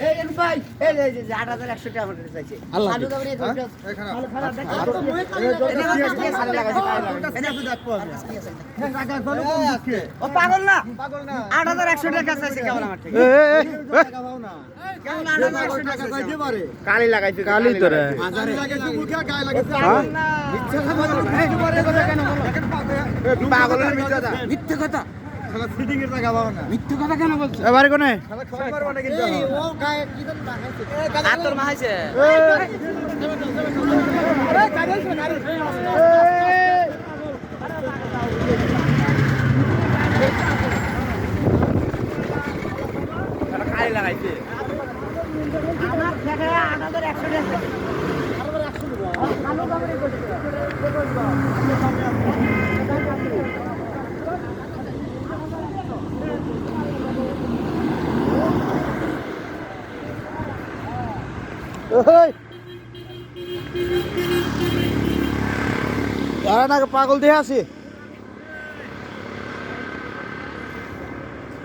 এই ভাই এই যে 8100 টাকা আমার কাছে চাইছে আলু গাবড়ি ভালো খারাপ দেখ ও পাগল না 8100 টাকা চাইছে কেমন আমার থেকে কেমন 8100 টাকা চাইতে পারে কালি লাগাইছে কালি তোরে হাজারে লাগাইছে মুখে গায় লাগাইছে না মিথ্যা কথা বলো এই দুবারে কথা কেন বলো পাগলের মিথ্যা কথা শালা ফিটিং এর টাকা পাও না মিথ্যা কথা কেন বলছো এবারে কোনে শালা খবর মানে কিন্তু ও গায়ে কি জানি লাগাইছে আতর মাহাইছে এই গাড়ি কালি লাগাইছে আমার থেকে 8100 টাকা আরো 100 দিব আলু গাবড়ি করতে পাগল দিয়ে আছি।